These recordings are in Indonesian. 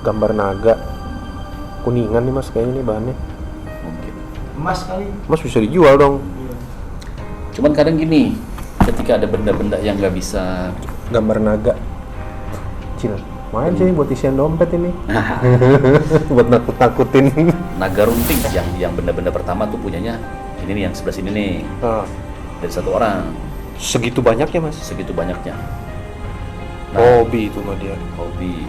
gambar naga. Kuningan nih mas kayaknya nih bahannya. Mungkin. Emas kali. Mas bisa dijual dong. Cuman kadang gini, ketika ada benda-benda yang nggak bisa Gambar naga. Cil, main sih buat isian dompet ini. Buat nakut-nakutin. naga runting yang benda-benda pertama tuh punyanya ini nih yang sebelah sini nih Nah, dari satu orang, segitu banyaknya mas. segitu banyaknya. Hobi itu mah dia. Hobi.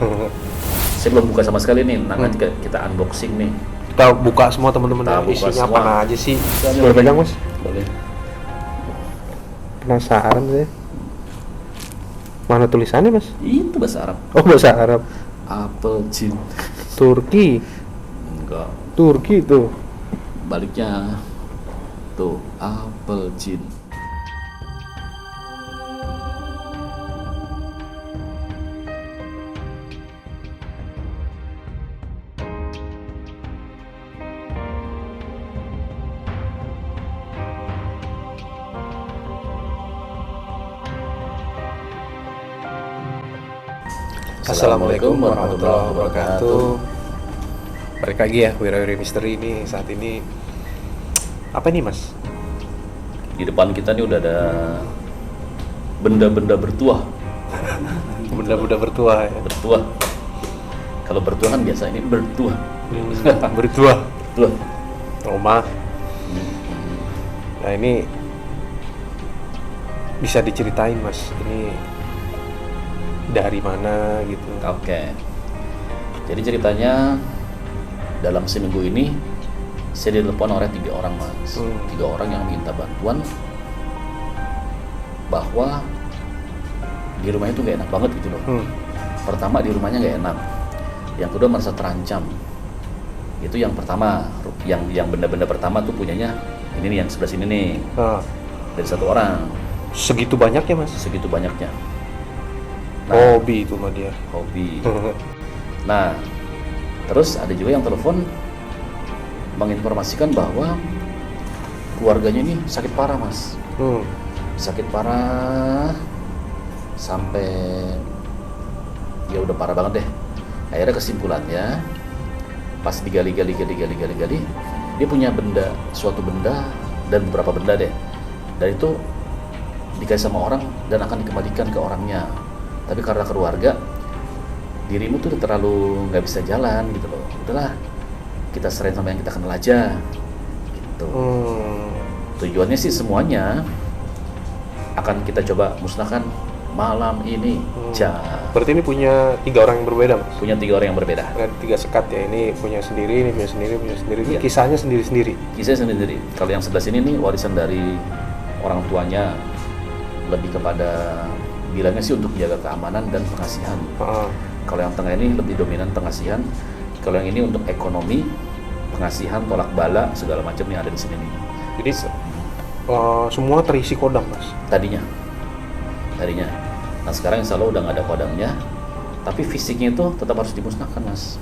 Saya belum buka sama sekali nih, nanti kita unboxing nih. Kita buka semua teman-teman. Kita buka Isinya semua. apa aja sih? Boleh pegang mas? Boleh. Penasaran saya. Mana tulisannya mas? Itu bahasa Arab. Oh bahasa Arab. Apel jin. Turki. Enggak. Turki tuh. Baliknya tuh apel jin. Assalamualaikum warahmatullahi wabarakatuh. Balik lagi ya Wira-Wiri Misteri ini. Saat ini apa nih mas? Di depan kita nih udah ada benda-benda bertuah. Benda-benda bertuah ya. Bertuah. Kalau bertuah kan biasa, ini bertuah. Bertuah. Bertuah. Rumah. Nah ini bisa diceritain mas. Ini dari mana gitu? Oke. Jadi ceritanya dalam seminggu ini saya ditelepon oleh 3 orang mas. 3 orang yang minta bantuan bahwa di rumahnya tuh gak enak banget gitu loh. Pertama di rumahnya gak enak. Yang kedua merasa terancam. Itu yang pertama. Yang benda-benda pertama tuh punyanya ini nih yang sebelah sini nih. Dari satu orang. Segitu banyaknya mas? Segitu banyaknya. Hobi itu mah dia. Hobi. Nah, terus ada juga yang telepon menginformasikan bahwa keluarganya ini sakit parah mas. Sakit parah sampai ya udah parah banget deh. Akhirnya kesimpulannya pas digali-gali dia punya suatu benda dan beberapa benda deh. Dan itu dikasih sama orang dan akan dikembalikan ke orangnya. Tapi karena keluarga, dirimu tuh terlalu nggak bisa jalan gitu loh. Udahlah, kita serahin sama yang kita kenal aja gitu. Tujuannya sih semuanya akan kita coba musnahkan malam ini. Berarti ini punya 3 orang yang berbeda mas? Punya 3 orang yang berbeda. Ada 3 sekat ya, ini punya sendiri, ini punya sendiri, punya sendiri. Ini Iya. kisahnya sendiri-sendiri. Kisahnya sendiri. Kalau yang sebelah sini nih warisan dari orang tuanya, lebih kepada bilangnya sih untuk menjaga keamanan dan pengasihan. Kalau yang tengah ini lebih dominan pengasihan. Kalau yang ini untuk ekonomi, pengasihan, tolak bala, segala macam yang ada di sini nih. Jadi semua terisi kodam mas? Tadinya. Nah sekarang insya Allah udah nggak ada kodamnya, tapi fisiknya itu tetap harus dimusnahkan mas.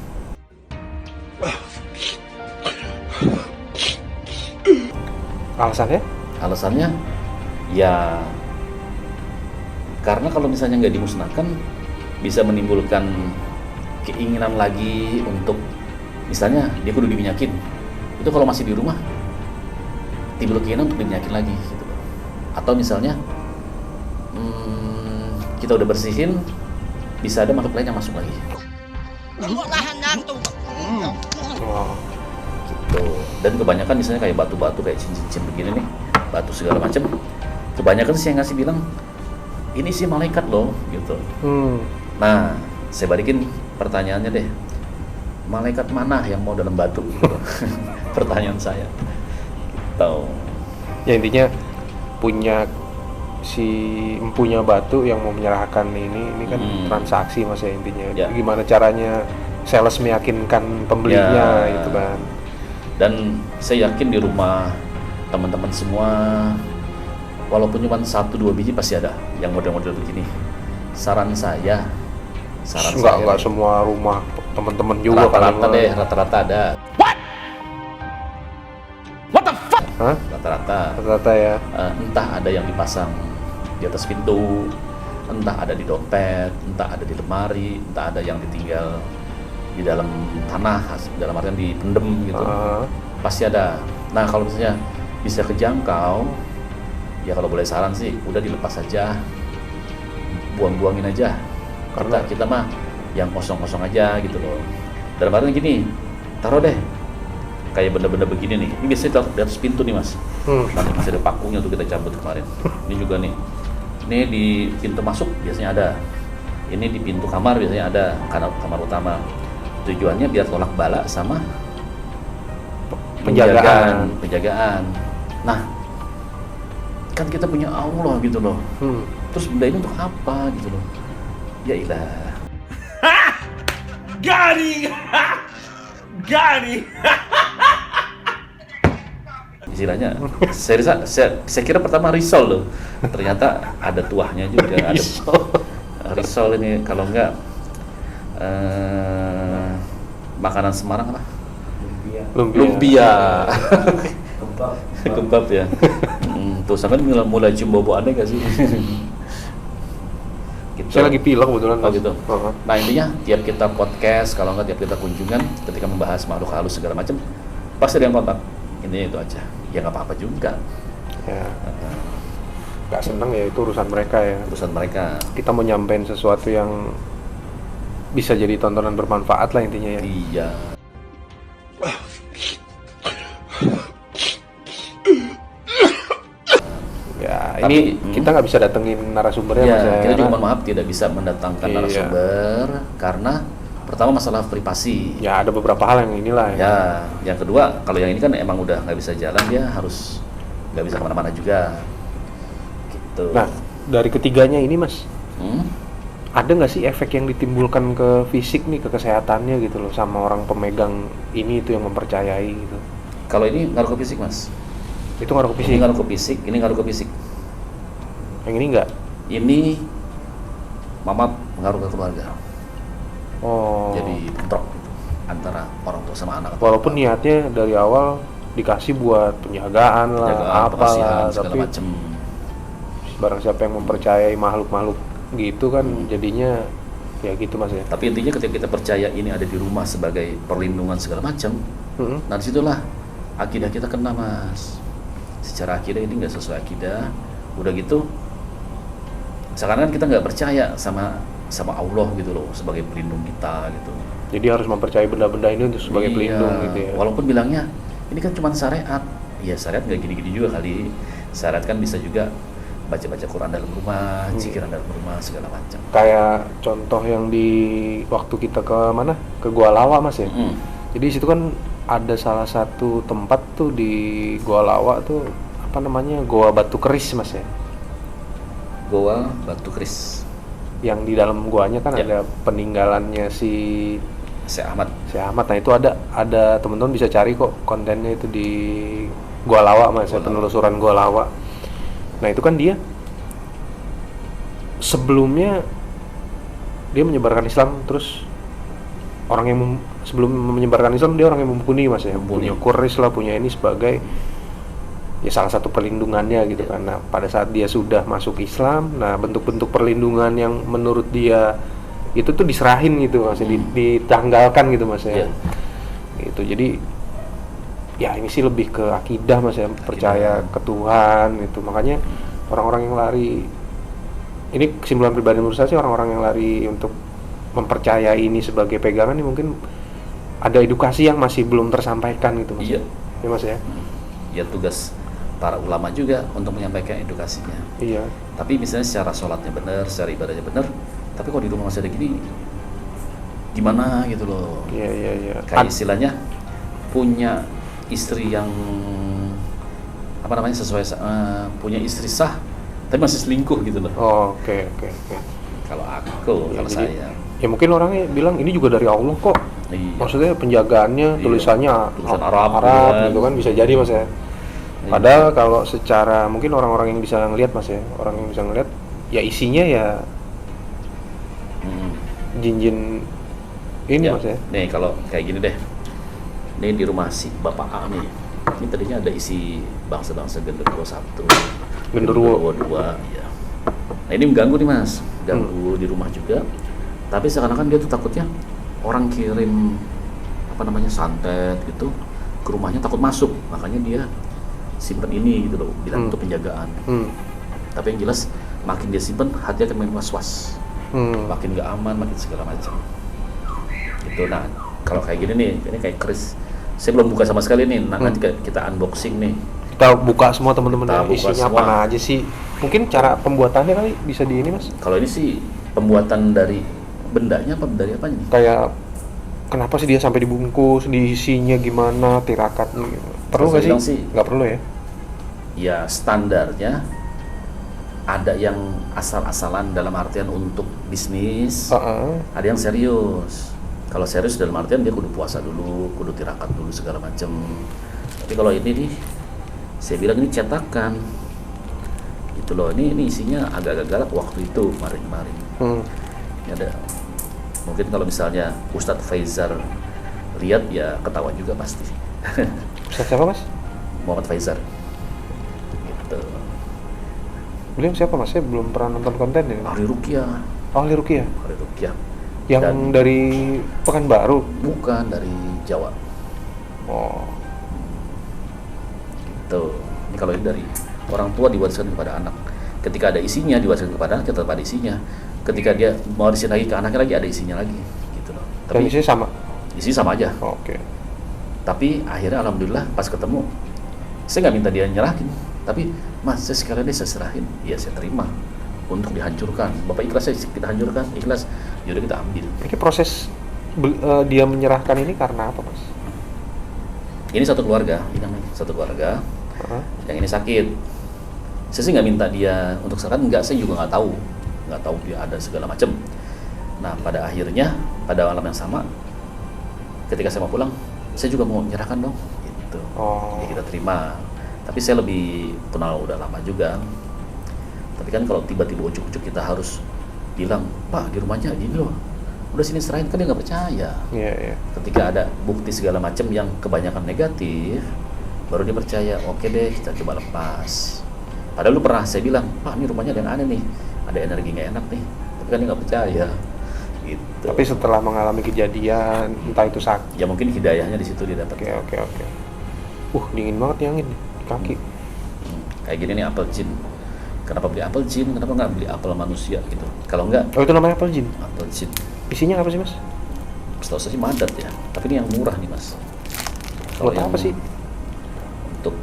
Alasannya? Alasannya ya karena kalau misalnya nggak dimusnahkan bisa menimbulkan keinginan lagi untuk misalnya dia kudu diminyakin. Itu kalau masih di rumah timbul keinginan untuk diminyakin lagi gitu. Atau misalnya kita udah bersihin, bisa ada makhluk lain yang masuk lagi. Gitu. Dan kebanyakan misalnya kayak batu-batu kayak cincin-cincin begini nih, batu segala macam. Kebanyakan sih yang ngasih bilang ini sih malaikat loh gitu. Nah, saya balikin pertanyaannya deh. Malaikat mana yang mau dalam batu gitu. Pertanyaan saya. Gitu. Ya intinya punya batu yang mau menyerahkan ini kan transaksi mas ya intinya. Ya. Gimana caranya sales meyakinkan pembelinya gitu kan. Dan saya yakin di rumah teman-teman semua walaupun cuma 1-2 biji pasti ada yang model-model begini. Saran saya Enggak semua rumah teman-teman juga rata-rata kali deh, rata-rata ada. What the fuck? Hah? Rata-rata ya. Entah ada yang dipasang di atas pintu, entah ada di dompet, entah ada di lemari, entah ada yang ditinggal di dalam tanah, dalam artian dipendem gitu, pasti ada. Nah kalau misalnya bisa kejangkau, ya kalau boleh saran sih, udah dilepas aja, buang-buangin aja. Karena Kita mah yang kosong-kosong aja gitu loh. Dalam artian gini, taruh deh kayak benda-benda begini nih. Ini biasanya taruh di atas pintu nih mas. Nanti masih ada pakungnya tuh kita cabut kemarin. Ini juga nih. Ini di pintu masuk biasanya ada. Ini di pintu kamar biasanya ada, karena kamar utama. Tujuannya biar tolak bala sama penjagaan. Nah, kan kita punya Allah gitu loh. Terus benda ini untuk apa gitu loh? Ya ilah. Garing. Istilahnya, saya kira pertama risol loh. Ternyata ada tuahnya juga. Ada risol ini, kalau enggak makanan Semarang apa? Lumpia. Kebab ya. Tuh sampai mulai cium bau aneh gak sih? Gitu. Saya lagi pilek kebetulan. Oh gitu. Nah intinya tiap kita podcast, kalau nggak tiap kita kunjungan, ketika membahas makhluk halus segala macam, pasti ada yang kontak. Intinya itu aja. Ya nggak apa-apa juga. Ya. Nggak seneng ya, itu urusan mereka ya. Urusan mereka. Kita mau nyampein sesuatu yang bisa jadi tontonan bermanfaat lah intinya ya. Iya. Ya, Tapi, ini kita nggak bisa datengin narasumbernya Ya, mas ya. kita juga mohon maaf tidak bisa mendatangkan Iya. narasumber karena pertama masalah privasi. Ya ada beberapa hal yang inilah ya. Ya, yang kedua kalau yang ini kan emang udah nggak bisa jalan, dia harus nggak bisa kemana-mana juga. Gitu. Nah, dari ketiganya ini mas, Hmm? ada nggak sih efek yang ditimbulkan ke fisik nih, ke kesehatannya gitu loh, sama orang pemegang ini itu yang mempercayai gitu? Kalau ini ngaruh ke fisik mas. Itu ngaruh ke fisik? Ini ngaruh ke fisik, ini ngaruh ke fisik. Yang ini nggak? Ini mama pengaruh ke keluarga. Oh. Jadi bentrok gitu antara orang tua sama anak. Walaupun niatnya dari awal dikasih buat penjagaan lah, Penjagaan, apa pengasihan, lah, segala tapi macem. barang siapa yang mempercayai makhluk-makhluk gitu kan jadinya ya gitu mas ya. Tapi intinya ketika kita percaya ini ada di rumah sebagai perlindungan segala macam, nah disitulah akidah kita kena mas. Secara akidah ini nggak sesuai akidah, udah gitu sekarang kan kita nggak percaya sama Allah gitu loh sebagai pelindung kita gitu. Jadi harus mempercayai benda-benda ini untuk sebagai Iya, pelindung gitu ya. walaupun bilangnya ini kan cuma syariat, ya syariat nggak gini-gini juga kali. Syariat kan bisa juga baca-baca Quran dalam rumah, zikiran dalam rumah segala macam. Kayak contoh yang di waktu kita ke mana? Ke Gua Lawa mas ya. Jadi situ kan ada salah satu tempat tuh di Gua Lawa tuh apa namanya, Goa Batu Keris mas ya. Goa Batu Keris. Yang di dalam guanya kan Ya. ada peninggalannya si Syekh Ahmad. Ahmad. Nah itu ada teman-teman bisa cari kok kontennya itu di Gua Lawa mas ya, penelusuran Gua Lawa. Nah itu kan dia sebelumnya dia menyebarkan Islam, terus orang yang sebelum menyebarkan Islam dia orang yang mumpuni mas ya, Mumpuni. punya kuris lah, punya ini sebagai ya salah satu perlindungannya gitu kan. Nah pada saat dia sudah masuk Islam, nah bentuk-bentuk perlindungan yang menurut dia itu tuh diserahin gitu mas, ditanggalkan gitu mas ya. Gitu, jadi ya ini sih lebih ke akidah mas ya, percaya ke Tuhan gitu. Makanya orang-orang yang lari, ini kesimpulan pribadi menurut saya sih, orang-orang yang lari untuk mempercayai ini sebagai pegangan ini mungkin ada edukasi yang masih belum tersampaikan gitu mas. Iya. Ya mas ya. Ya tugas para ulama juga untuk menyampaikan edukasinya. Iya. Tapi misalnya secara sholatnya benar, secara ibadahnya benar, tapi kalau di rumah masih ada gini, gimana gitu loh. Iya. Kayak istilahnya punya istri yang apa namanya sesuai punya istri sah, tapi masih selingkuh gitu loh. Oh, oke. Kalau aku, Ya, kalau jadi, saya, ya mungkin orangnya bilang ini juga dari Allah kok. iya. Maksudnya penjagaannya Iya. tulisannya Tulisan Arab gitu kan, bisa jadi mas ya. Padahal kalau secara mungkin orang-orang yang bisa ngelihat mas ya, orang yang bisa ngelihat ya isinya ya jin-jin ini mas ya. Nih kalau kayak gini deh, ini di rumah si Bapak A nih, ini tadinya ada isi bangsa-bangsa Genderuwo 1, Genderuwo 2, ya. Nah ini mengganggu nih mas, ganggu di rumah juga. Tapi seakan-akan dia tuh takutnya orang kirim santet gitu ke rumahnya takut masuk, makanya dia simpen ini gitu loh, bilang untuk penjagaan. Tapi yang jelas makin dia simpen hati akan makin was-was, makin nggak aman, makin segala macam gitu. Nah kalau kayak gini nih, ini kayak keris, saya belum buka sama sekali nih. Nanti kita unboxing nih, kita buka semua teman-teman ya, buka isinya semua. apa aja sih, mungkin cara pembuatannya kali bisa di ini mas. Kalau ini sih pembuatan dari bendanya apa dari apanya nih? Kayak kenapa sih dia sampai dibungkus, diisinya gimana, tirakatnya gitu. Perlu nggak Saya bilang sih? sih, Nggak perlu ya? ya standarnya ada yang asal-asalan dalam artian untuk bisnis, ada yang serius. Kalau serius dalam artian dia kudu puasa dulu, kudu tirakat dulu segala macam. Tapi kalau ini nih, saya bilang ini cetakan gitu loh. Ini isinya agak-agak galak waktu itu kemarin-kemarin. Ini ada, mungkin kalau misalnya Ustadz Faizar lihat ya ketawa juga pasti. Ustadz siapa mas? Muhammad Faizar gitu. Beliau siapa mas? Saya belum pernah nonton konten ini. Ahli ruqyah. Ahli ruqyah? Ahli ruqyah. Yang Dan dari Pekanbaru? bukan dari Jawa. Oh. Gitu. Ini kalau ini dari orang tua diwariskan kepada anak. Ketika ada isinya diwariskan kepada anak, tetap ada isinya. Ketika dia mau warisin lagi ke anaknya lagi ada isinya lagi, gitu loh. Dan isinya sama? Isinya sama aja. Oh, oke. Tapi akhirnya alhamdulillah pas ketemu, saya nggak minta dia nyerahin, tapi mas saya sekalian saya serahin, ya saya terima untuk dihancurkan. Bapak ikhlas saya kita hancurkan, ikhlas, yaudah kita ambil. Ini proses dia menyerahkan ini karena apa mas? Ini satu keluarga, ini namanya satu keluarga. Yang ini sakit. Saya sih nggak minta dia untuk serahkan, nggak, saya juga nggak tahu dia ada segala macam. Nah pada akhirnya pada malam yang sama, ketika saya mau pulang, saya juga mau menyerahkan dong, gitu. Ya kita terima. Tapi saya lebih kenal udah lama juga. Tapi kan kalau tiba-tiba ujuk-ujuk kita harus bilang, Pak di rumahnya gini loh, udah sini serahin, kan dia nggak percaya. Iya. Ketika ada bukti segala macam yang kebanyakan negatif, baru dia percaya. Oke deh, kita coba lepas. Padahal lu pernah saya bilang, Pak ini rumahnya ada yang aneh nih, ada energi nggak enak nih, tapi kan dia nggak percaya. Gitu. Tapi setelah mengalami kejadian, entah itu sakit. Ya mungkin hidayahnya di situ dia dapat. Oke. Dingin banget yang ini di kaki. Kayak gini nih apel jin. Kenapa beli apel jin? Kenapa nggak beli apel manusia gitu? Kalau nggak, Oh itu namanya apel jin? apel jin. Isinya apa sih mas? Setahu saya sih madat ya. Tapi ini yang murah nih mas. Kalau Buat yang apa sih? Untuk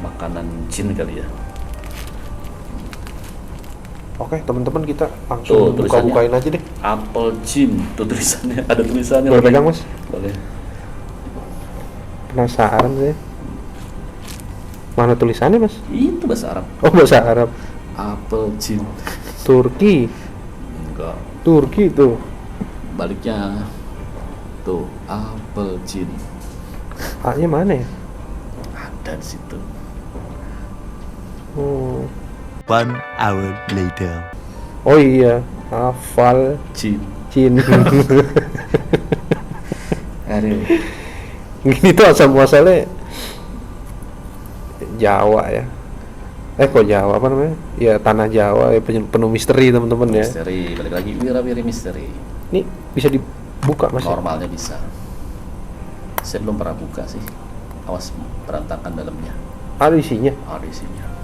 makanan jin kali ya. Oke teman-teman kita Tuh, langsung tulisannya. buka-bukain aja deh. Apel jin. Tuh tulisannya. Ada tulisannya. Boleh pegang mas? Boleh. Penasaran saya. Mana tulisannya mas? Itu bahasa Arab. Oh bahasa Arab. Apel jin. Turki. Enggak. Turki tuh. Baliknya. Tuh, apel jin. A-nya mana ya? Ada di situ. Oh. 1 hour later. Oh iya, hafal Jin. Jin. Aduh. Gini tuh asal muasalnya Jawa ya. Kok Jawa apa namanya? Ya tanah Jawa ya, penuh misteri teman-teman ya. Misteri, balik lagi wira-wiri misteri. Ini bisa dibuka mas? Normalnya bisa. Saya belum pernah buka sih. Awas berantakan dalamnya. Ada isinya. Ada isinya.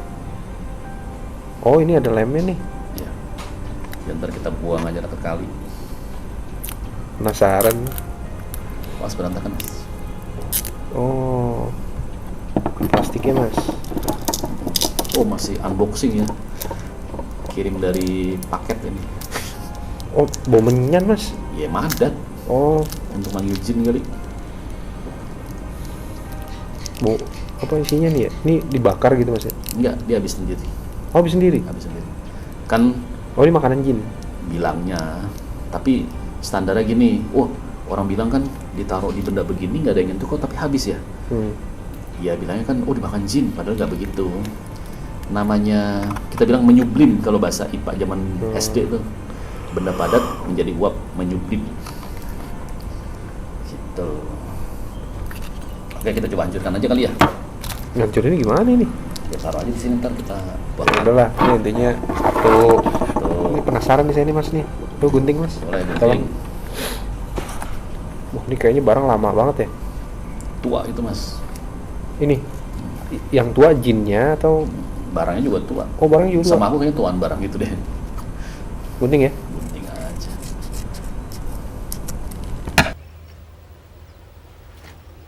Oh ini ada lemnya nih. Ya. Ya, ntar kita buang aja ke kali. Penasaran. Awas berantakan. Oh plastiknya mas. Oh masih unboxing ya. Kirim dari paket ini. Oh bau menyan mas. Ya madat. Oh Untuk manggil jin kali. bau apa isinya nih ya? Ini dibakar gitu mas ya? Enggak, dia habis sendiri. Oh habis sendiri? Habis sendiri. Kan Oh ini makanan jin? bilangnya, tapi standarnya gini. Orang bilang kan ditaruh di benda begini nggak ada yang nyentuh kok, tapi habis ya. Ya bilangnya kan dimakan jin, padahal nggak begitu. Namanya kita bilang menyublim kalau bahasa IPA zaman SD tuh. Benda padat menjadi uap, menyublim. Gitu. Oke, kita coba hancurkan aja kali ya. Ngancur ini gimana ini? Ya taruh aja di sini, ntar kita buat. Udahlah, ini intinya satu. Tuh. Ini penasaran nih saya nih mas nih. Tuh gunting mas. Boleh Tolong. gunting. Wah, ini kayaknya barang lama banget ya. Tua itu mas. Ini yang tua jinnya atau Barangnya juga tua. oh barangnya juga Sama aku kayaknya tuaan barang gitu deh. gunting ya. Gunting aja.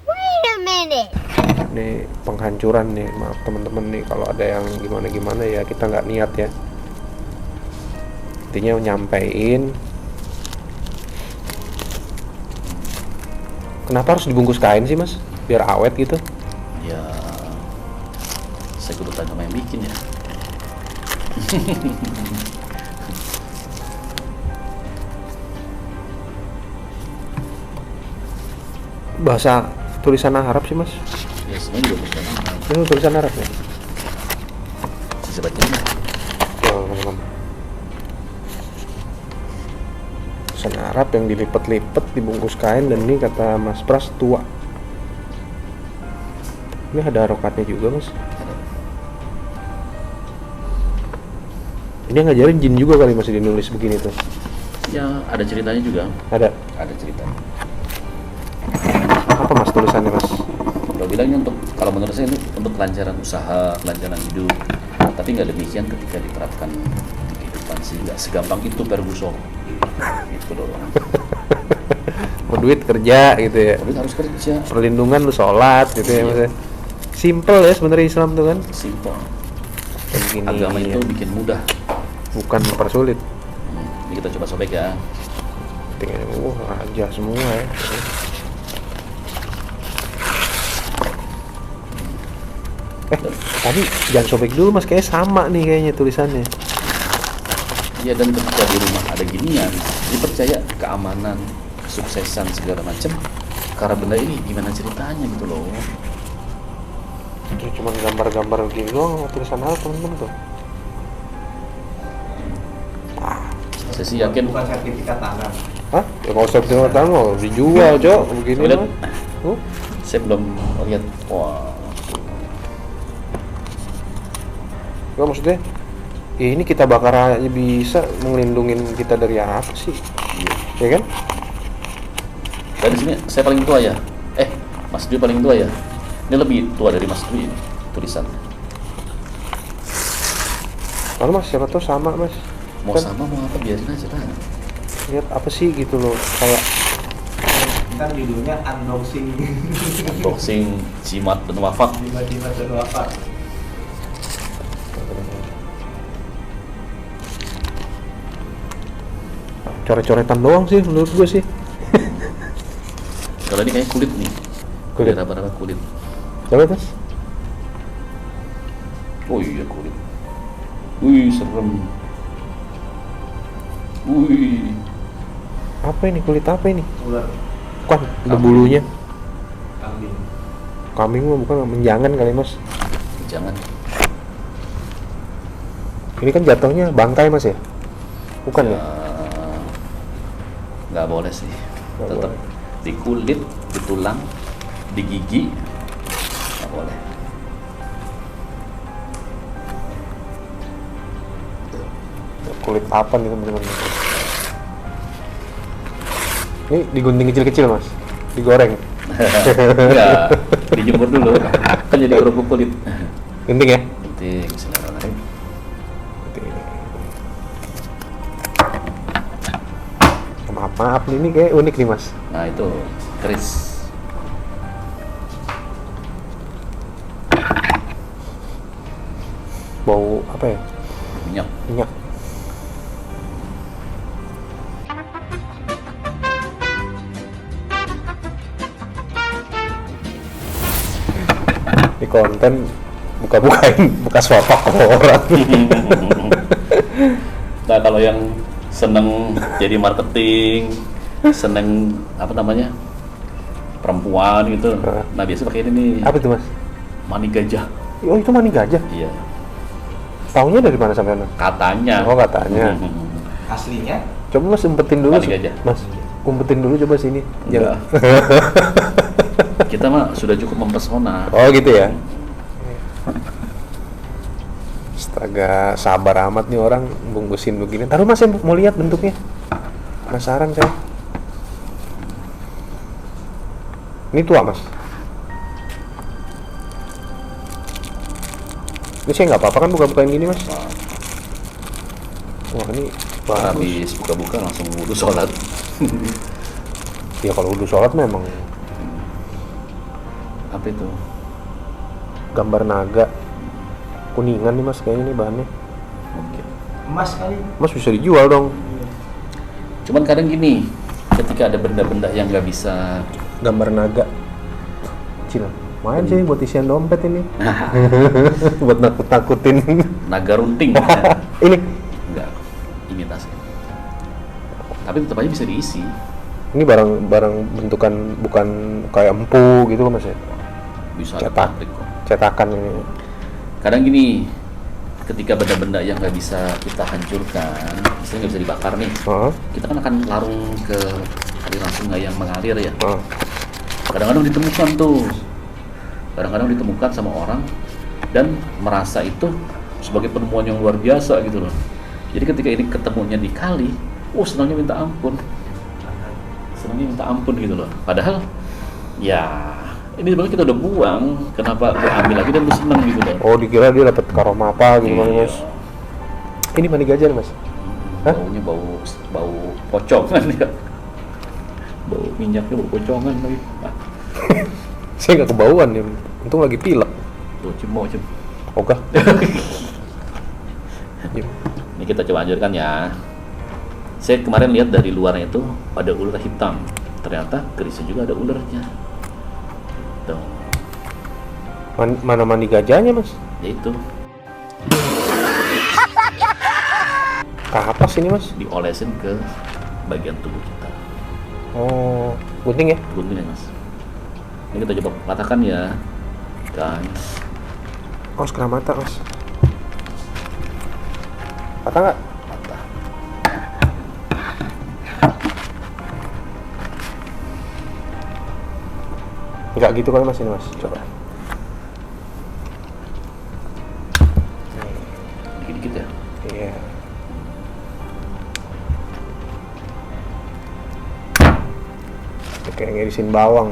Wait a minute. Nih penghancuran nih, maaf teman-teman nih kalau ada yang gimana-gimana ya kita nggak niat ya. Intinya nyampein. Kenapa harus dibungkus kain sih mas? Biar awet gitu. Ya, saya kudu tanya sama yang bikin ya. Bahasa tulisan Arab sih mas. Ya semuanya juga personal. Ini tulisan Arab ya? Bisa bacanya. Oh, teman-teman. Tulisan Arab yang dilipet-lipet, dibungkus kain, dan ini kata Mas Pras tua. Ini ada rokatnya juga mas. Ini ngajarin jin juga kali masih dinulis begini tuh. Ya ada ceritanya juga. Ada. Ada ceritanya. Apa mas tulisannya mas? Kalau bilangnya untuk, kalau menurut saya ini untuk kelancaran usaha, kelancaran hidup. Tapi nggak demikian ketika diterapkan di kehidupan sih, nggak segampang itu Ferguson. Itu loh. Mau duit kerja gitu ya. Tapi harus kerja. Perlindungan lu sholat gitu ya Iya. mas. Simple ya sebenarnya Islam tuh kan. Simple. Begini, Agama itu bikin mudah. bukan mempersulit. Ini kita coba sobek ya. Tinggal raja semua ya. Tadi jangan sobek dulu mas, kayaknya sama nih kayaknya tulisannya. Ya dan ketika di rumah ada ginian, dipercaya keamanan, kesuksesan segala macam. Karena benda ini gimana ceritanya gitu loh. Itu cuma gambar-gambar gini doang tulisan apa temen-temen tuh. Saya sih yakin. Bukan sertifikat tangan. Hah? Ya kalau sertifikat tangan mau dijual cok begini Lihat. mah. Saya belum lihat. Wah. Enggak maksudnya ya ini kita bakar aja bisa ngelindungin kita dari apa sih? Ya kan? Dan di sini saya paling tua ya. Mas Dwi paling tua ya. Ini lebih tua dari Mas Dwi ini tulisannya. Lalu mas siapa tahu sama mas. Mau Kan sama mau apa biarin aja kan. lihat apa sih gitu loh kayak Ntar judulnya unboxing. Unboxing jimat dan wafat. Tiba-tiba terlalu apa? coret-coretan doang sih menurut gue sih. Kalau ini kayak kulit nih. Kulit. Raba-raba kulit. Coba mas. Oh iya kulit. Wih serem. Wih. Apa ini kulit apa ini? Ular Bukan ada Kambing. bulunya. kambing. Kambing mah bukan menjangan kali mas. Jangan. Ini kan jatuhnya bangkai mas ya? Bukan ya? Nggak boleh sih. Nggak Tetap boleh. di kulit, di tulang, di gigi. Nggak boleh. Kulit apa nih teman-teman? Ini digunting kecil-kecil mas, digoreng. Enggak. Dijemur dulu. Kan jadi kerupuk kulit. Gunting ya? Penting. Bismillahirrahmanirrahim. Maaf ini kayak unik nih mas. Nah itu keris. Bau apa ya? Minyak. Minyak. Ini konten buka-bukain bekas wapak orang. Nah kalau yang seneng jadi marketing, seneng apa namanya perempuan gitu, nah biasa pakai ini nih, Apa itu mas? mani gajah. Oh itu mani gajah. Iya, Taunya dari mana sampai mana? katanya. Oh katanya. Aslinya Coba mas umpetin dulu. Mani gajah. Mas umpetin dulu coba sini. Enggak. Kita mah sudah cukup mempesona. Oh gitu ya. Astaga, sabar amat nih orang bungkusin begini. Taruh mas, saya mau lihat bentuknya. Penasaran saya. Ini tua mas. Ini saya nggak apa-apa kan buka-bukain gini mas. Wah ini bagus. Habis buka-buka langsung wudhu sholat. Ya kalau wudhu sholat memang Apa itu? gambar naga kuningan nih mas kayaknya nih bahannya. Mungkin. Emas kali. Mas bisa dijual dong. Cuman kadang gini, ketika ada benda-benda yang nggak bisa Gambar naga kecil. Main sih buat isian dompet ini. Buat nakut-nakutin. naga runting, Ini enggak imitasi. Tapi tetap aja bisa diisi. ini barang bentukan bukan kayak empu gitu mas ya. Bisa ada Cetak. pabrik kok. Cetakan ini. Kadang gini, ketika benda-benda yang nggak bisa kita hancurkan, misalnya nggak bisa dibakar nih, Heeh. kita kan akan larung ke aliran sungai yang mengalir ya. Heeh. Kadang-kadang ditemukan tuh, kadang-kadang ditemukan sama orang dan merasa itu sebagai penemuan yang luar biasa gitu loh. Jadi ketika ini ketemunya di kali, senangnya minta ampun, gitu loh. Padahal ya ini sebenarnya kita udah buang, kenapa gue ambil lagi dan lu seneng gitu loh. Oh dikira dia dapat karoma apa gitu Iya. mas. Ini mani gajah nih mas. Hah? Baunya bau pocongan ya, bau minyaknya bau pocongan lagi. Saya nggak kebauan nih. Untung lagi pilek. Tuh mau cim. Ogah. Yuk. Ini kita coba hancurkan ya. Saya kemarin lihat dari luarnya itu ada ular hitam. Ternyata kerisnya juga ada ularnya. Tuh, Mana mani gajahnya mas? ya itu Kapas ini mas? diolesin ke bagian tubuh kita. Oh gunting ya? Gunting ya mas. Ini kita coba patahkan ya, guys. Oh kena mata mas. Patah nggak? Patah. Nggak gitu kali mas ini mas. Coba. Dikit-dikit ya. Iya. Kayak ngirisin bawang.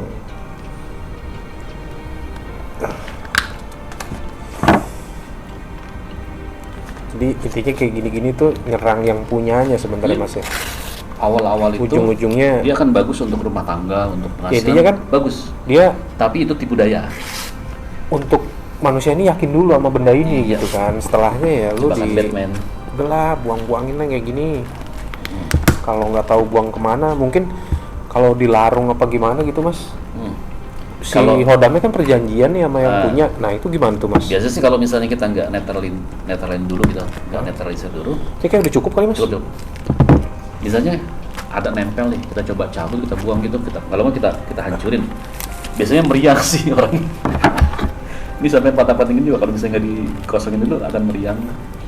Jadi intinya kayak gini-gini tuh nyerang yang punyanya sebenarnya Iya. mas ya. Awal-awal itu Ujung-ujungnya dia kan bagus untuk rumah tangga, untuk penghasilan. intinya kan bagus. dia Tapi itu tipu daya. untuk manusia ini yakin dulu sama benda ini Iya. gitu kan. Setelahnya ya lu Jebakan di Batman. udah lah buang-buangin lah kayak gini. Kalau nggak tahu buang kemana mungkin kalau dilarung apa gimana gitu mas. Hmm. Si Kalau- Hodamnya kan perjanjian nih sama yang Ah. punya. Nah itu gimana tuh mas? Biasanya sih kalau misalnya kita nggak netralin dulu gitu, nggak netralisir dulu, Kayak udah cukup kali mas. cukup. Misalnya ada nempel nih, kita coba cabut, kita buang gitu, kalau nggak kita hancurin. Biasanya meriang sih orang. Ini sampai patah-patahin juga kalau misalnya nggak dikosongin dulu akan meriang.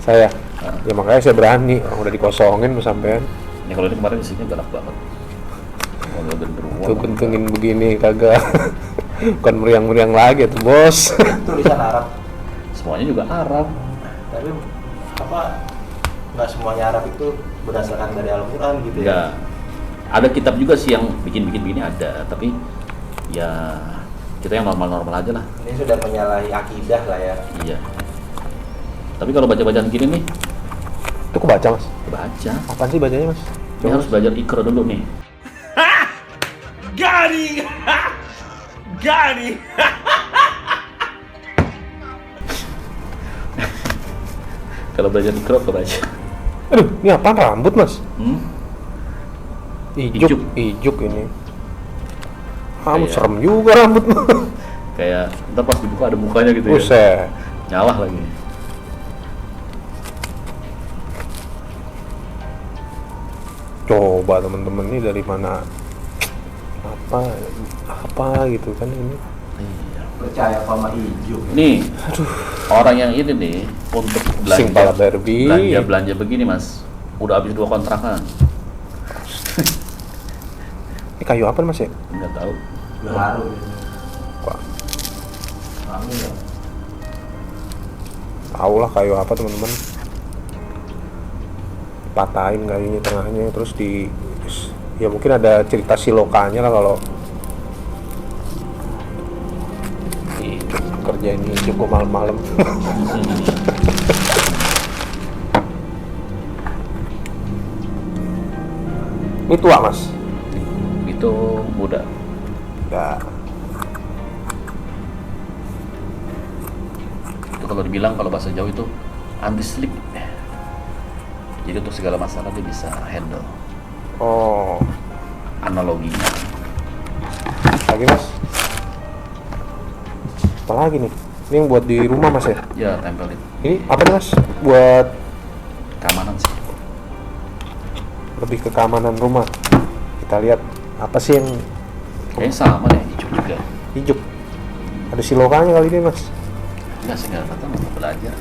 Saya. Ah. Ya makanya saya berani. Orang udah dikosongin sampean. Ya kalau ini kemarin isinya galak banget. Oh, nggak beruang. Tuh bentengin begini kagak. Bukan meriang-meriang lagi tuh bos. Tulisan Arab. Semuanya juga Arab. Tapi apa? Nggak semuanya Arab itu berdasarkan dari Al-Quran gitu ya. Enggak. Ada kitab juga sih yang bikin begini ada, tapi ya kita yang normal-normal aja lah. Ini sudah menyalahi akidah lah ya. Iya. Tapi kalau baca-bacaan gini nih, Itu aku baca mas. baca. Apaan sih bacanya mas? Ini harus belajar Iqra dulu nih. Got it! Kalau belajar Iqra kebaca. Aduh, ini apaan rambut mas? Hmm? Ijuk, ijuk ini. Kamu Kayak- serem juga rambut. Kayak ntar pas dibuka ada mukanya gitu ya. Buset. Nyalah lagi. Coba teman-teman ini dari mana? Apa gitu kan ini? Iya. Percaya sama ijuk. Nih, orang yang ini nih untuk Sing pala Barbie. belanja begini mas, udah habis 2 kontrakan. Ini kayu apa mas ya? Nggak tahu. Baru. Wah, Amin ya. tahu lah kayu apa teman-teman. Patahin kayunya tengahnya terus ya mungkin ada cerita silokanya lah kalau kerja ini cukup malam-malam. Ini tua mas? Itu muda. Ya. Itu kalau dibilang kalau bahasa Jawa itu anti slip. Jadi untuk segala masalah dia bisa handle. Oh. Analoginya. Lagi mas? Apa lagi nih? Ini yang buat di rumah mas ya? Ya tempelin. Ini apa nih mas? Buat Keamanan sih. lebih ke keamanan rumah. Kita lihat apa sih yang Kayaknya sama deh, hijau juga. hijau. Ada silokanya kali ini mas. Enggak sih, nggak kata mau belajar.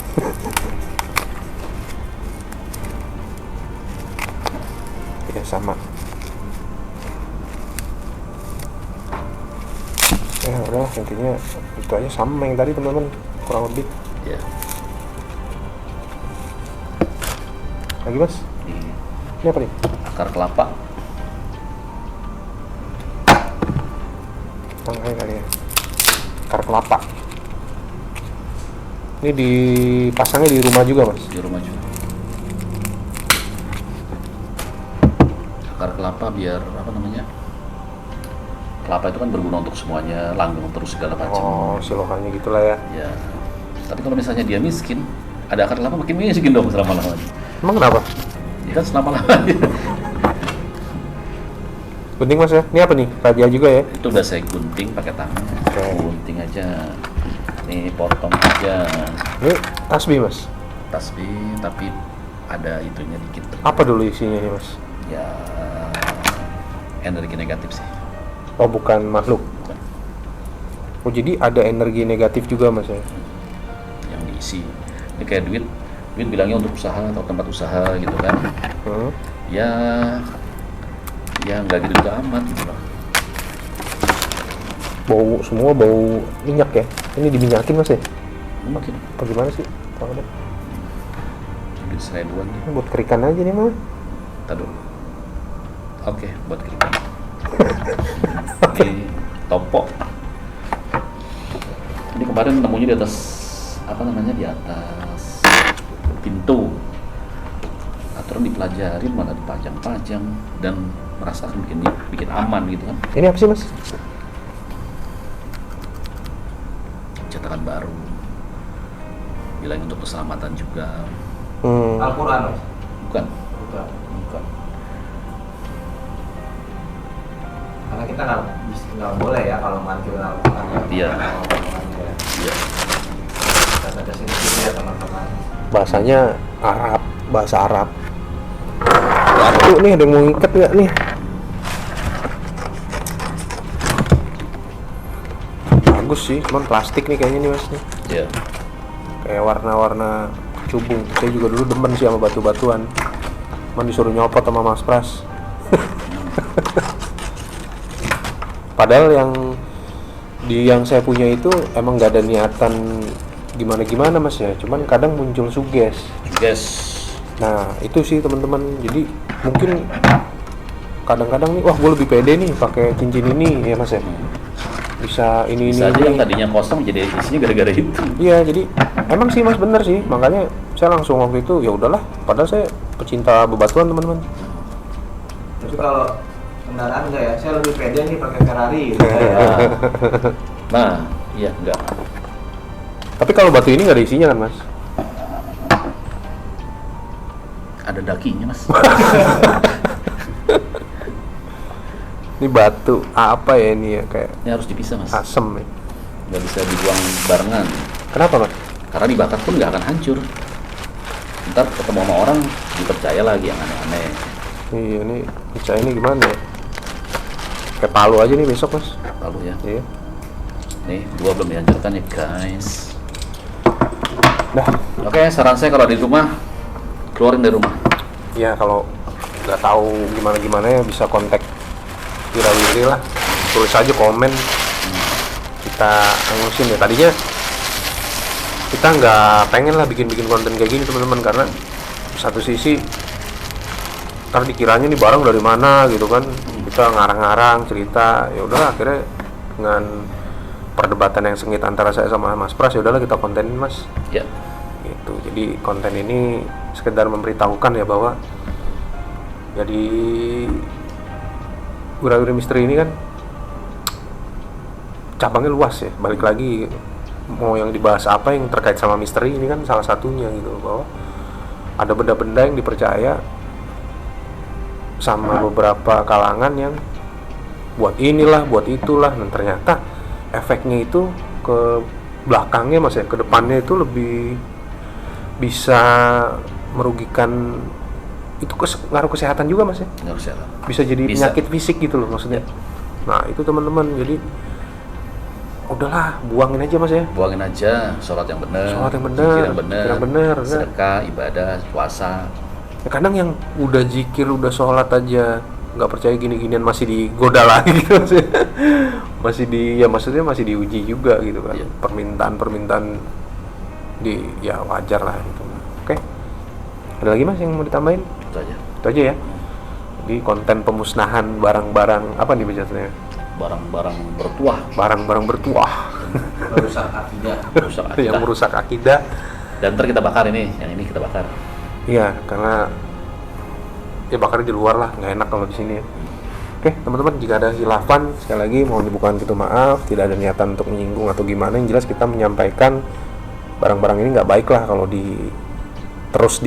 Ya sama. Ya udah intinya itu aja sama yang tadi teman-teman, kurang lebih. Ya. Lagi mas? Ini apa nih? Akar kelapa. Tangkai kali ya. Akar kelapa. Ini dipasangnya di rumah juga mas? Di rumah juga. Akar kelapa biar apa namanya? Kelapa itu kan berguna untuk semuanya, langgeng terus segala macam. Oh, silokannya gitulah ya. Ya. Tapi kalau misalnya dia miskin, ada akar kelapa makin miskin dong selama-lamanya. Emang kenapa? Ya kan selama-lamanya. Penting mas ya. Ini apa nih? Raja juga ya? Itu udah saya gunting pakai tangan. Oke. Gunting aja. Nih potong aja. Ini tasbih mas? Tasbih tapi ada itunya dikit. Apa dulu isinya nih mas? Ya energi negatif sih. Oh bukan makhluk? Bukan. Oh jadi ada energi negatif juga mas ya? Yang diisi. Ini kayak duit bilangnya untuk usaha atau tempat usaha gitu kan. Ya nggak gitu amat gitu loh. Bau semua, bau minyak ya? Ini diminyakin mas ya? Mungkin Apa gimana sih? Tahu deh. duit seribuan nih. Ini buat kerikan aja nih mas. Tadu. Oke, buat kerikan. Ini topo. Ini kemarin nemunya di atas apa namanya, di atas pintu. Aturan dipelajarin malah dipajang-pajang dan merasakan bikin aman gitu kan. Ini apa sih mas? Cetakan baru. Bilang untuk keselamatan juga. Al-Quran mas? Bukan. Bukan. Bukan. Karena kita nggak boleh ya kalau ngancurin Al-Quran. Iya. Ya. Iya. Dan ada sini ya teman-teman. Bahasanya Arab, bahasa Arab. Batu nih, ada yang mau ngikat nggak nih? Bagus sih, cuman plastik nih kayaknya nih mas nih. Iya. Kayak warna-warna cubung. Saya juga dulu demen sih sama batu-batuan. Cuman disuruh nyopot sama Mas Pras. Padahal yang saya punya itu emang nggak ada niatan gimana-gimana mas ya. Cuman kadang muncul suges. Guys. Nah itu sih teman-teman. Jadi mungkin kadang-kadang nih, wah gue lebih pede nih pakai cincin ini ya mas ya. Bisa ini Bisa aja ini. yang tadinya kosong jadi isinya gara-gara itu. Iya, jadi emang sih mas bener sih, makanya saya langsung waktu itu ya udahlah. Padahal saya pecinta bebatuan teman-teman. Tapi kalau kendaraan enggak ya, saya lebih pede nih pakai Ferrari gitu. Nah, iya enggak. Tapi kalau batu ini nggak ada isinya kan mas? Ada dakinya mas. Ini batu apa ya ini ya, kayak Ini harus dipisah mas. asem ya. Nggak bisa dibuang barengan. Kenapa mas? Karena dibakar pun nggak akan hancur. Ntar ketemu sama orang dipercaya lagi yang aneh-aneh. Iya, ini percaya ini gimana ya? Kayak palu aja nih besok mas. Lalu ya. Iya. Nih, dua belum dihancurkan ya guys. Dah. Oke, saran saya kalau di rumah keluarin dari rumah. Ya kalau nggak tahu gimana ya bisa kontak Wira-Wiri lah. Tulis aja komen. Kita angusin ya. Tadinya kita nggak pengen lah bikin konten kayak gini teman-teman, karena satu sisi ntar dikiranya nih barang dari mana gitu kan, kita ngarang-ngarang cerita. Ya udah akhirnya dengan perdebatan yang sengit antara saya sama Mas Pras, ya udahlah kita kontenin Mas. Ya. Gitu. Jadi konten ini sekedar memberitahukan ya bahwa jadi Gurau-Gurau Misteri ini kan cabangnya luas ya. Balik lagi mau yang dibahas apa yang terkait sama misteri ini kan salah satunya gitu, bahwa ada benda-benda yang dipercaya sama beberapa kalangan yang buat inilah, buat itulah, dan ternyata efeknya itu ke belakangnya Mas ya, ke depannya itu lebih bisa merugikan, itu ngaruh kesehatan juga Mas ya. Nggak usah lah. Bisa jadi Bisa. penyakit fisik gitu loh maksudnya. Nah, itu teman-teman, jadi udahlah buangin aja Mas ya. Buangin aja, sholat yang benar, Sholat yang benar, zikir yang zikir yang benar, ya. sedekah, ibadah, puasa. Ya, kadang yang udah zikir, udah sholat aja nggak percaya gini-ginian masih digoda lagi gitu Mas ya. Masih ya maksudnya masih diuji juga gitu kan. Iya. Permintaan ya wajar lah gitu. Oke. Ada lagi Mas yang mau ditambahin? Itu aja. Itu aja ya. Di konten pemusnahan barang-barang apa nih biasanya? Barang-barang bertuah, Barang-barang bertuah Merusak akidah. rusak yang akidah. merusak akidah. Dan ntar kita bakar ini, yang ini kita bakar. Iya, karena ya bakarnya di luar lah, nggak enak kalau di sini ya. Oke, teman-teman, jika ada hilafan, sekali lagi mohon dibukakan pintu maaf, tidak ada niatan untuk menyinggung atau gimana. Yang jelas kita menyampaikan barang-barang ini nggak baik lah kalau terus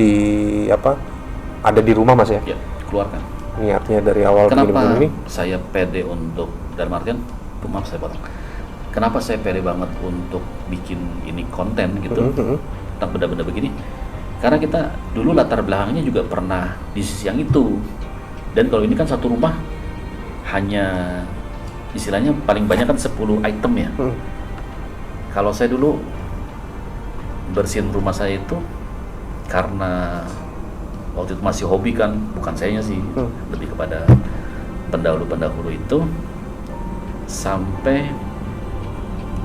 ada di rumah Mas ya. Ya, keluarkan. Niatnya dari awal Kenapa begini ini. saya pede untuk, dalam artian, maaf saya potong. Kenapa saya pede banget untuk bikin ini konten gitu tentang benda-benda begini? Karena kita dulu latar belakangnya juga pernah di sisi yang itu. Dan kalau ini kan satu rumah hanya istilahnya paling banyak kan 10 item ya. Kalau saya dulu bersihin rumah saya itu karena waktu itu masih hobi kan, bukan sayanya sih, lebih kepada pendahulu-pendahulu itu, sampai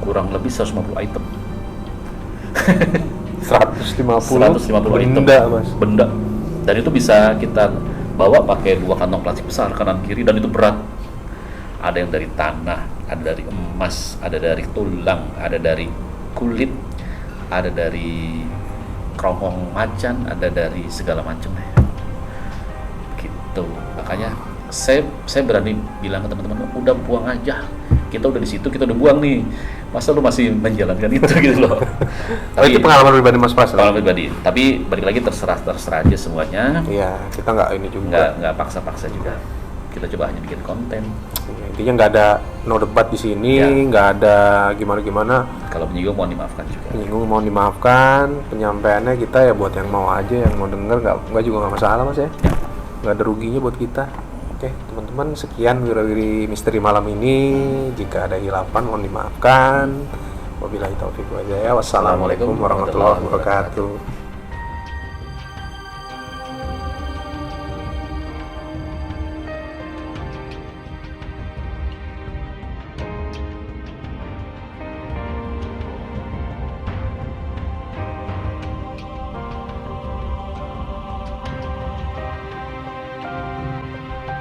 kurang lebih 150 item. 150 item benda Mas. benda, dan itu bisa kita bawa pakai 2 kantong plastik besar kanan kiri, dan itu berat. Ada yang dari tanah, ada dari emas, ada dari tulang, ada dari kulit, ada dari kerongkong macan, ada dari segala macam gitu. Makanya saya berani bilang ke teman-teman, udah buang aja, kita udah di situ, kita udah buang nih, masa lu masih menjalankan itu gitu loh. Tapi itu pengalaman pribadi Mas Pras. pengalaman pribadi, tapi balik lagi terserah aja semuanya. Iya, kita nggak ini juga. nggak paksa juga, kita coba hanya bikin konten. Ya, intinya nggak ada no debat di sini, Ya. nggak ada gimana-gimana. Kalau menyinggung mohon dimaafkan juga. Menyinggung mohon dimaafkan. Penyampaiannya kita ya buat yang mau aja, yang mau denger nggak juga nggak masalah Mas ya. Nggak ada ruginya buat kita. Oke, teman-teman, sekian Wira-Wiri Misteri malam ini. Jika ada hilafan mohon dimaafkan. Wabillahi taufiq wal hidayah. Wassalamualaikum warahmatullahi wabarakatuh.